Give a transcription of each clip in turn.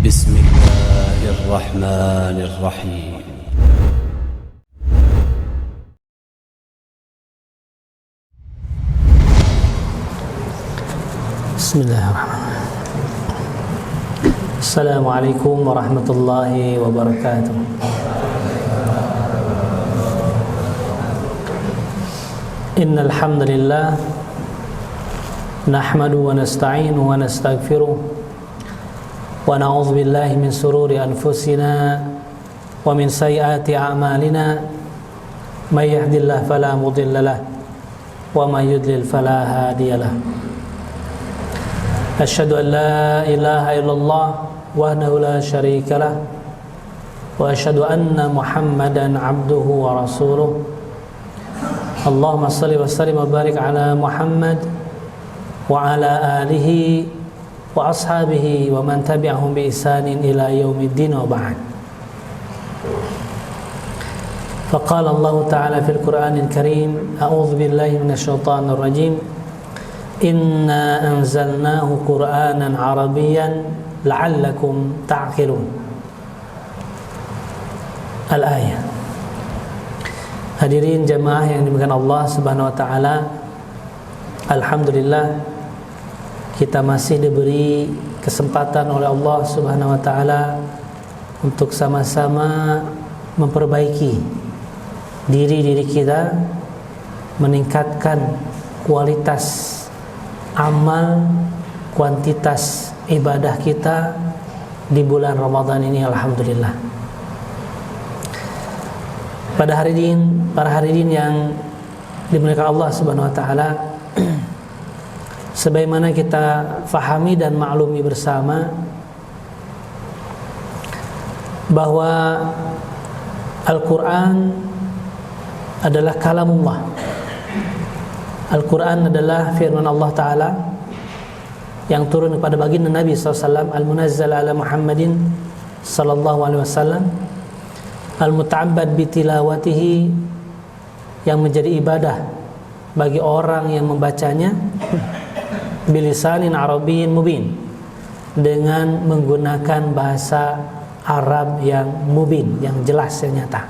بسم الله الرحمن الرحيم بسم الله الرحمن الرحيم. السلام عليكم ورحمة الله وبركاته. إن الحمد لله نحمده ونستعينه ونستغفره ونعوذ بالله من شرور أنفسنا ومن سيئات أعمالنا من يهد الله فلا مضل له ومن يضلل فلا هادي له. أشهد أن لا إله إلا الله وحده لا شريك له وأشهد أن محمدا عبده ورسوله. اللهم صل وسلم وبارك على محمد وعلى آله وأصحابه ومن تبعهم بإحسان إلى يوم الدين وبعد. فقال الله تعالى في القرآن الكريم: أعوذ بالله من الشيطان الرجيم. إنا أنزلناه قرآنا عربيا لعلكم تعقلون. Al-ayah. Hadirin jemaah yang dimuliakan Allah Subhanahu wa taala, alhamdulillah kita masih diberi kesempatan oleh Allah Subhanahu wa taala untuk sama-sama memperbaiki diri kita, meningkatkan kualitas amal, kuantitas ibadah kita di bulan Ramadan ini, alhamdulillah. Pada hari ini, para hadirin yang dimuliakan Allah Subhanahu wa taala, sebagaimana kita fahami dan maklumi bersama bahwa Al-Quran adalah kalamullah. Al-Quran adalah firman Allah Ta'ala yang turun kepada baginda Nabi SAW, Al-Munazzal ala Muhammadin Sallallahu Alaihi Wasallam, Al-Muta'abbad bitilawatihi, yang menjadi ibadah bagi orang yang membacanya bilisanin Arabiyyin mubin, dengan menggunakan bahasa Arab yang mubin, yang jelas, yang nyata.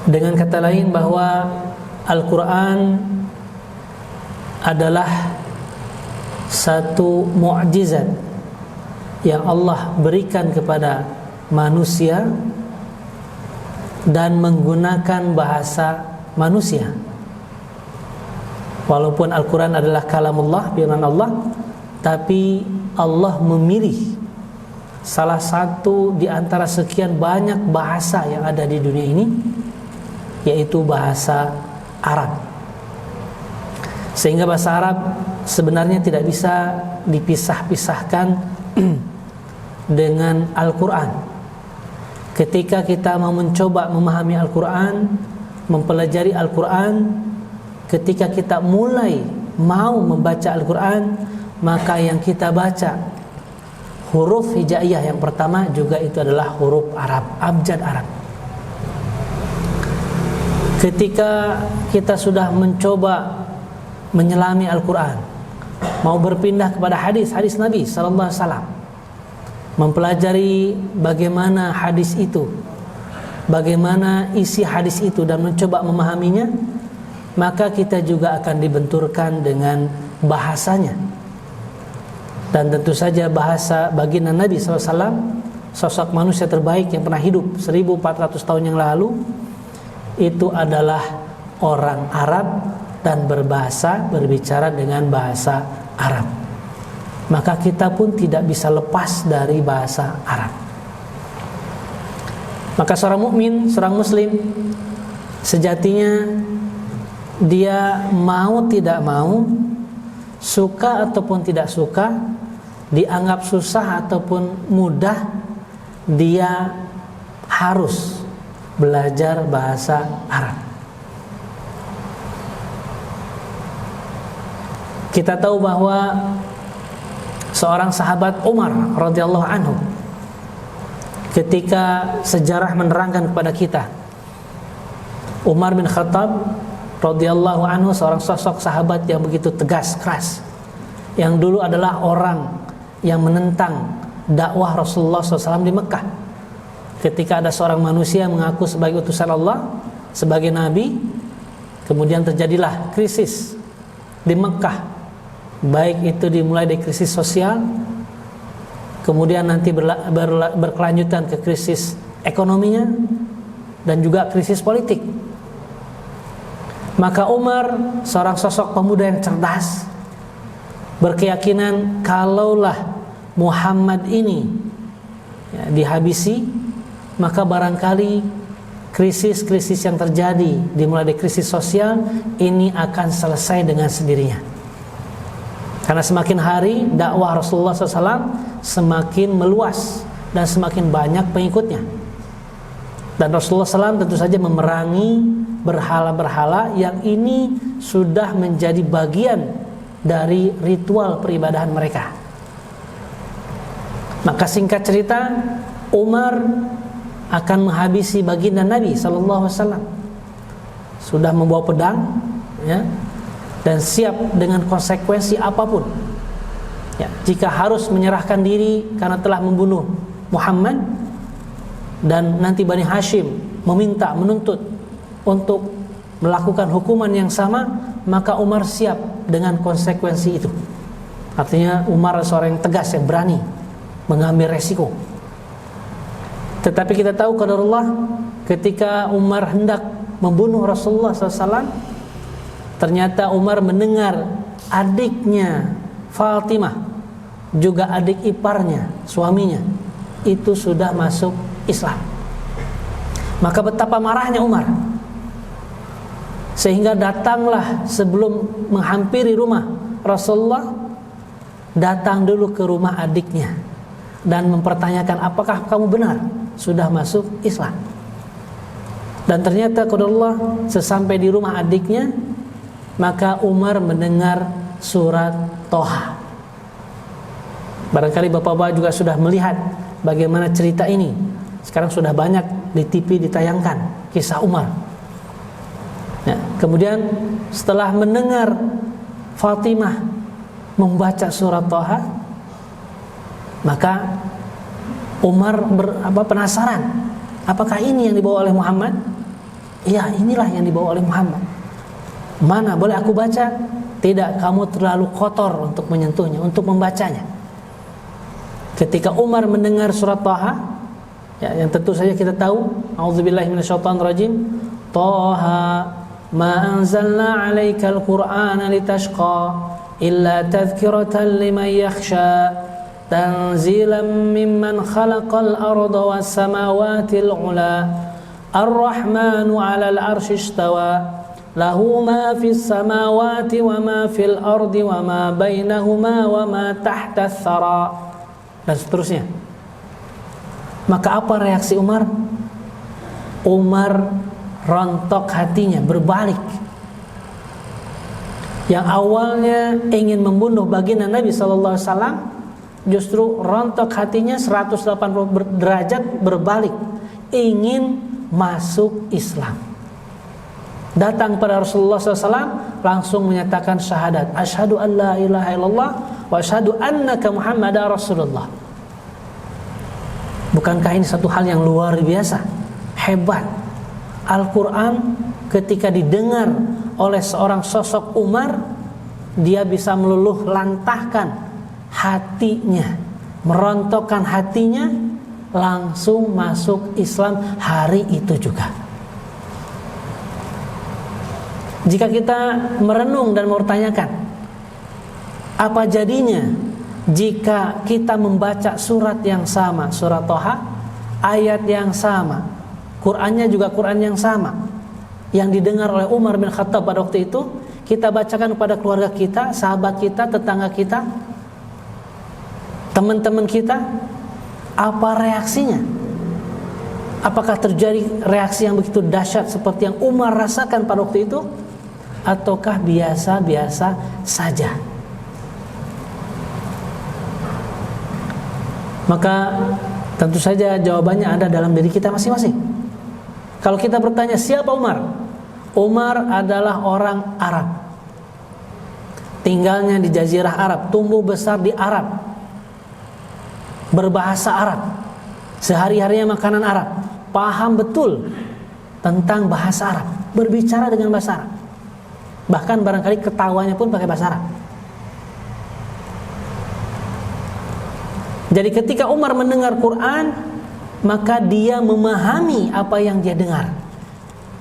Dengan kata lain bahwa Al-Quran adalah satu mukjizat yang Allah berikan kepada manusia dan menggunakan bahasa manusia. Walaupun Al-Quran adalah kalamullah, firman Allah, tapi Allah memilih salah satu di antara sekian banyak bahasa yang ada di dunia ini, yaitu bahasa Arab. Sehingga bahasa Arab sebenarnya tidak bisa dipisah-pisahkan dengan Al-Quran. Ketika kita mau mencoba memahami Al-Quran, mempelajari Al-Quran, ketika kita mulai mau membaca Al-Quran, maka yang kita baca huruf hijaiyah yang pertama juga itu adalah huruf Arab, abjad Arab. Ketika kita sudah mencoba menyelami Al-Quran, mau berpindah kepada hadis Nabi sallallahu alaihi wasallam, mempelajari bagaimana hadis itu, bagaimana isi hadis itu, dan mencoba memahaminya, maka kita juga akan dibenturkan dengan bahasanya. Dan tentu saja bahasa baginda Nabi SAW, sosok manusia terbaik yang pernah hidup 1400 tahun yang lalu, itu adalah orang Arab dan berbicara dengan bahasa Arab. Maka kita pun tidak bisa lepas dari bahasa Arab. Maka seorang mukmin, seorang muslim, sejatinya dia mau tidak mau, suka ataupun tidak suka, dianggap susah ataupun mudah, dia harus belajar bahasa Arab. Kita tahu bahwa seorang sahabat Umar radhiyallahu anhu, ketika sejarah menerangkan kepada kita, Umar bin Khattab radhiyallahu anhu seorang sosok sahabat yang begitu tegas, keras, yang dulu adalah orang yang menentang dakwah Rasulullah SAW di Mekah. Ketika ada seorang manusia mengaku sebagai utusan Allah, sebagai nabi, kemudian terjadilah krisis di Mekah. Baik itu dimulai dari krisis sosial, kemudian nanti berkelanjutan ke krisis ekonominya, dan juga krisis politik. Maka Umar, seorang sosok pemuda yang cerdas, berkeyakinan kalaulah Muhammad ini dihabisi, maka barangkali krisis-krisis yang terjadi dimulai dari krisis sosial ini akan selesai dengan sendirinya. Karena semakin hari dakwah Rasulullah SAW semakin meluas dan semakin banyak pengikutnya. Dan Rasulullah SAW tentu saja memerangi berhala-berhala yang ini sudah menjadi bagian dari ritual peribadahan mereka. Maka singkat cerita, Umar akan menghabisi baginda Nabi SAW. Sudah membawa pedang, ya, dan siap dengan konsekuensi apapun, ya, jika harus menyerahkan diri karena telah membunuh Muhammad, dan nanti Bani Hashim menuntut untuk melakukan hukuman yang sama, maka Umar siap dengan konsekuensi itu. Artinya Umar seorang yang tegas, yang berani mengambil resiko. Tetapi kita tahu qadarullah, ketika Umar hendak membunuh Rasulullah SAW, ternyata Umar mendengar adiknya Fatimah, juga adik iparnya, suaminya, itu sudah masuk Islam. Maka betapa marahnya Umar, sehingga datanglah sebelum menghampiri rumah Rasulullah, datang dulu ke rumah adiknya dan mempertanyakan, apakah kamu benar sudah masuk Islam? Dan ternyata qadarullah, sesampai di rumah adiknya, maka Umar mendengar surat Toha. Barangkali bapak-bapak juga sudah melihat bagaimana cerita ini. Sekarang sudah banyak di TV ditayangkan kisah Umar. Ya, kemudian setelah mendengar Fatimah membaca surat Toha, maka Umar penasaran, apakah ini yang dibawa oleh Muhammad? Iya, inilah yang dibawa oleh Muhammad. Mana, boleh aku baca? Tidak, kamu terlalu kotor untuk menyentuhnya, untuk membacanya. Ketika Umar mendengar surat Toha, ya, yang tentu saja kita tahu, a'udzubillahi minasyaitonirrajim, Toha ma anzalna 'alaikal qur'ana litashqa illa tadhkiratan liman yakhsha tanzilan mimman khalaqal arda was samawatil 'ula ar-rahmanu 'alal 'arsy istawa lahu ma fis samawati wa ma fil ardi wa ma bainahuma wa ma tahta tsara, dan seterusnya. Maka apa reaksi Umar? Umar rontok hatinya, berbalik. Yang awalnya ingin membunuh baginda Nabi SAW, justru rontok hatinya 180 derajat berbalik, ingin masuk Islam. Datang pada Rasulullah SAW, langsung menyatakan syahadat, asyhadu an la ilaha illallah wa asyhadu annaka Muhammadar Rasulullah. Bukankah ini satu hal yang luar biasa, hebat? Al-Quran ketika didengar oleh seorang sosok Umar, dia bisa meluluh lantahkan hatinya, merontokkan hatinya, langsung masuk Islam hari itu juga. Jika kita merenung dan mempertanyakan, apa jadinya jika kita membaca surat yang sama, surat Toha, ayat yang sama, Qur'annya juga Qur'an yang sama, yang didengar oleh Umar bin Khattab pada waktu itu, kita bacakan kepada keluarga kita, sahabat kita, tetangga kita, teman-teman kita, apa reaksinya? Apakah terjadi reaksi yang begitu dahsyat seperti yang Umar rasakan pada waktu itu, ataukah biasa-biasa saja? Maka tentu saja jawabannya ada dalam diri kita masing-masing. Kalau kita bertanya, siapa Umar? Umar adalah orang Arab, tinggalnya di Jazirah Arab, tumbuh besar di Arab, berbahasa Arab, sehari-harinya makanan Arab, paham betul tentang bahasa Arab, berbicara dengan bahasa Arab, bahkan barangkali ketawanya pun pakai bahasa Arab. Jadi ketika Umar mendengar Quran, maka dia memahami apa yang dia dengar.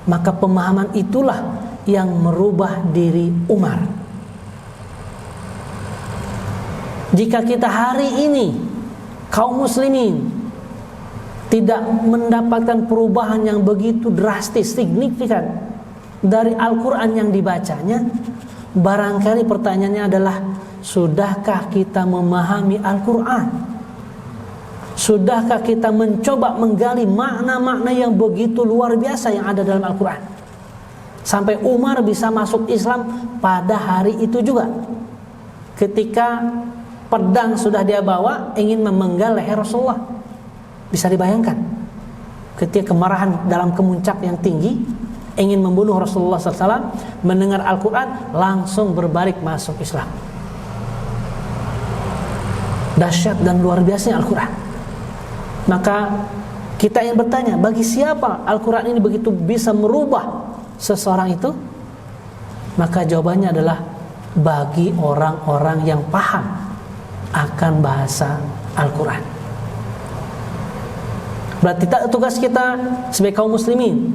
Maka pemahaman itulah yang merubah diri Umar. Jika kita hari ini kaum muslimin tidak mendapatkan perubahan yang begitu drastis, signifikan dari Al-Quran yang dibacanya, barangkali pertanyaannya adalah, sudahkah kita memahami Al-Quran? Sudahkah kita mencoba menggali makna-makna yang begitu luar biasa yang ada dalam Al-Quran? Sampai Umar bisa masuk Islam pada hari itu juga, ketika pedang sudah dia bawa ingin memenggal leher Rasulullah. Bisa dibayangkan, ketika kemarahan dalam kemuncak yang tinggi ingin membunuh Rasulullah SAW, mendengar Al-Quran langsung berbalik masuk Islam. Dahsyat dan luar biasanya Al-Quran. Maka kita ingin bertanya, bagi siapa Al-Quran ini begitu bisa merubah seseorang itu? Maka jawabannya adalah bagi orang-orang yang paham akan bahasa Al-Quran. Berarti tugas kita sebagai kaum muslimin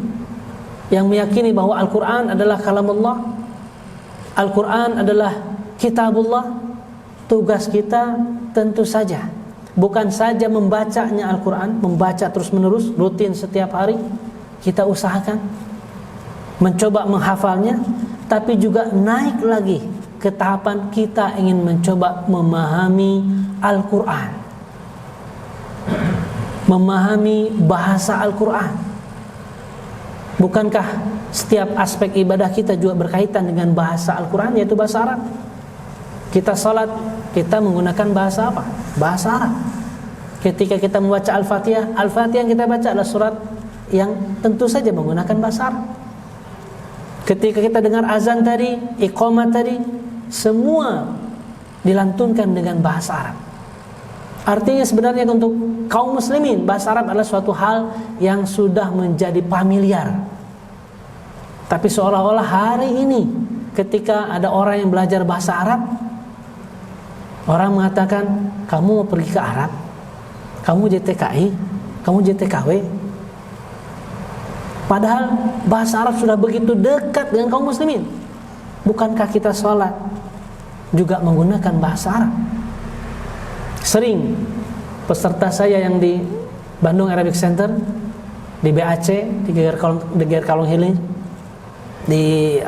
yang meyakini bahwa Al-Quran adalah kalamullah, Al-Quran adalah kitabullah, tugas kita tentu saja bukan saja membacanya Al-Quran, membaca terus menerus, rutin setiap hari, kita usahakan mencoba menghafalnya, tapi juga naik lagi ke tahapan kita ingin mencoba memahami Al-Quran, memahami bahasa Al-Quran. Bukankah setiap aspek ibadah kita juga berkaitan dengan bahasa Al-Quran, yaitu bahasa Arab? Kita salat, kita menggunakan bahasa apa? Bahasa Arab. Ketika kita membaca Al-Fatihah, Al-Fatihah yang kita baca adalah surat yang tentu saja menggunakan bahasa Arab. Ketika kita dengar azan tadi, iqamah tadi, semua dilantunkan dengan bahasa Arab. Artinya sebenarnya untuk kaum muslimin, bahasa Arab adalah suatu hal yang sudah menjadi familiar. Tapi seolah-olah hari ini ketika ada orang yang belajar bahasa Arab, orang mengatakan, kamu mau pergi ke Arab? Kamu JTKI? Kamu JTKW? Padahal bahasa Arab sudah begitu dekat dengan kaum muslimin. Bukankah kita sholat juga menggunakan bahasa Arab? Sering peserta saya yang di Bandung Arabic Center, di BAC, di Geger Kalong Hilir, di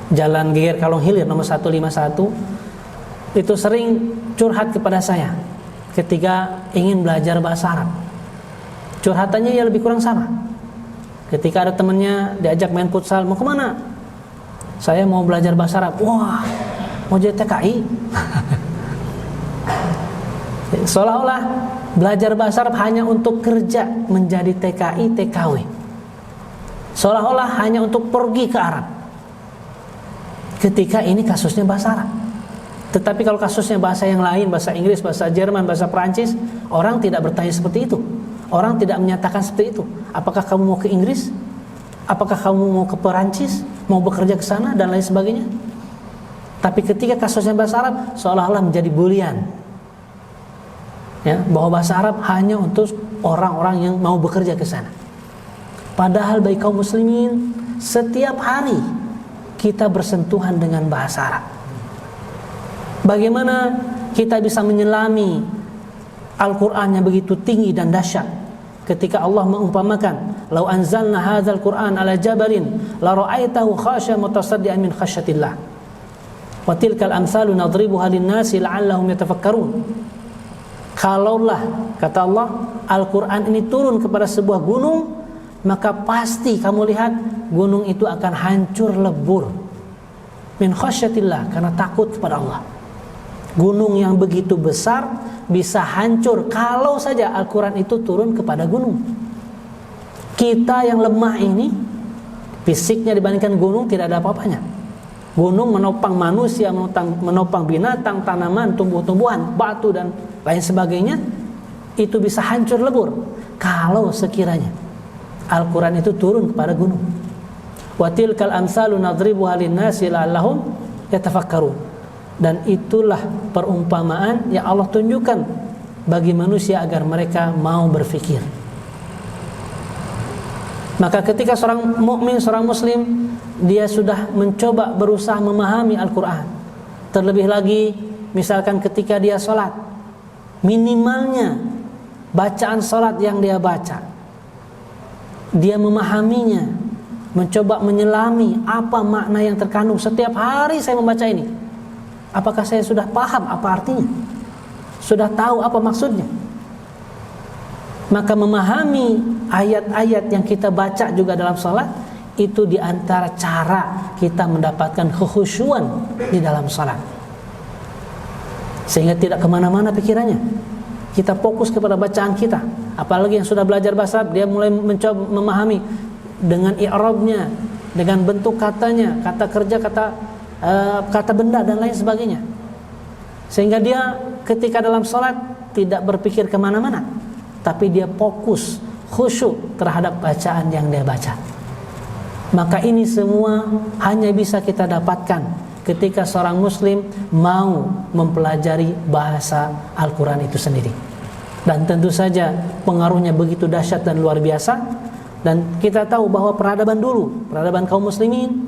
Jalan Geger Kalong Hilir nomor 151, itu sering curhat kepada saya ketika ingin belajar bahasa Arab. Curhatannya ya lebih kurang sama. Ketika ada temannya diajak main futsal, mau kemana? Saya mau belajar bahasa Arab. Wah, mau jadi TKI? Seolah-olah belajar bahasa Arab hanya untuk kerja menjadi TKI, TKW. Seolah-olah hanya untuk pergi ke Arab. Ketika ini kasusnya bahasa Arab. Tetapi kalau kasusnya bahasa yang lain, bahasa Inggris, bahasa Jerman, bahasa Perancis, orang tidak bertanya seperti itu. Orang tidak menyatakan seperti itu. Apakah kamu mau ke Inggris? Apakah kamu mau ke Perancis? Mau bekerja ke sana dan lain sebagainya? Tapi ketika kasusnya bahasa Arab, seolah-olah menjadi bulian. Ya, bahwa bahasa Arab hanya untuk orang-orang yang mau bekerja ke sana. Padahal bagi kaum muslimin, setiap hari kita bersentuhan dengan bahasa Arab. Bagaimana kita bisa menyelami Al-Quran yang begitu tinggi dan dahsyat ketika Allah mengumpamakan, "Lau anzalna hadzal Qur'an ala jabalin la ra'aitahu khashi'an mutasaddian min khasyatillah. Wa tilkal amsalu nadribuha lin-nasi la'allahum yatafakkarun." Kalaulah, kata Allah, Al-Quran ini turun kepada sebuah gunung, maka pasti kamu lihat gunung itu akan hancur lebur. Min khasyatillah, karena takut kepada Allah. Gunung yang begitu besar bisa hancur kalau saja Al-Quran itu turun kepada gunung. Kita yang lemah ini, fisiknya dibandingkan gunung tidak ada apa-apanya. Gunung menopang manusia, menopang binatang, tanaman, tumbuh-tumbuhan, batu dan lain sebagainya. itu bisa hancur lebur kalau sekiranya Al-Quran itu turun kepada gunung. Wa tilkal amsalu nadribuha linnasi la'allahum yatafakkarun. Dan itulah perumpamaan yang Allah tunjukkan bagi manusia agar mereka mau berfikir. Maka ketika seorang mukmin, seorang muslim, dia sudah mencoba berusaha memahami Al-Quran. Terlebih lagi misalkan ketika dia sholat, minimalnya bacaan sholat yang dia baca, dia memahaminya, mencoba menyelami apa makna yang terkandung. Setiap hari saya membaca ini, apakah saya sudah paham apa artinya? Sudah tahu apa maksudnya? Maka memahami ayat-ayat yang kita baca juga dalam salat itu diantara cara kita mendapatkan kekhusyuan di dalam salat, sehingga tidak kemana-mana pikirannya. Kita fokus kepada bacaan kita. Apalagi yang sudah belajar bahasa Arab, dia mulai mencoba memahami dengan i'rabnya, dengan bentuk katanya, kata kerja, kata benda dan lain sebagainya, sehingga dia ketika dalam salat tidak berpikir kemana-mana, tapi dia fokus, khusyuk terhadap bacaan yang dia baca. Maka ini semua hanya bisa kita dapatkan ketika seorang muslim mau mempelajari bahasa Al-Quran itu sendiri. Dan tentu saja pengaruhnya begitu dahsyat dan luar biasa. Dan kita tahu bahwa peradaban dulu, peradaban kaum muslimin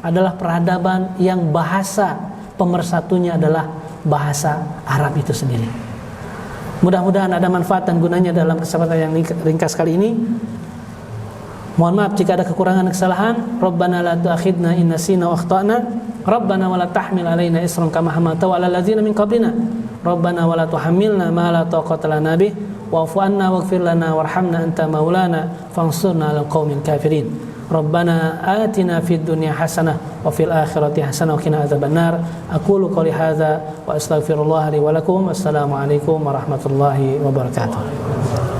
adalah peradaban yang bahasa pemersatunya adalah bahasa Arab itu sendiri. Mudah-mudahan ada manfaat dan gunanya dalam kesempatan yang ringkas kali ini. Mohon maaf jika ada kekurangan dan kesalahan. Rabbana la tu'akhidna in nasina wa akhtana. Rabbana wa la tahmil alaina isran kama hamaltahu 'alal ladzina min qablina. Rabbana wa la tuhammilna ma la taqata lana bih wa'fu 'anna waghfir lana warhamna anta maulana fansurna 'alal qaumil kafirin. Rabbana atina fid dunya hasanah wa fil akhirati hasanah wa qina adzabannar. Aqulu qouli hadza wa astaghfirullah li wa lakum. Assalamualaikum warahmatullahi wabarakatuh.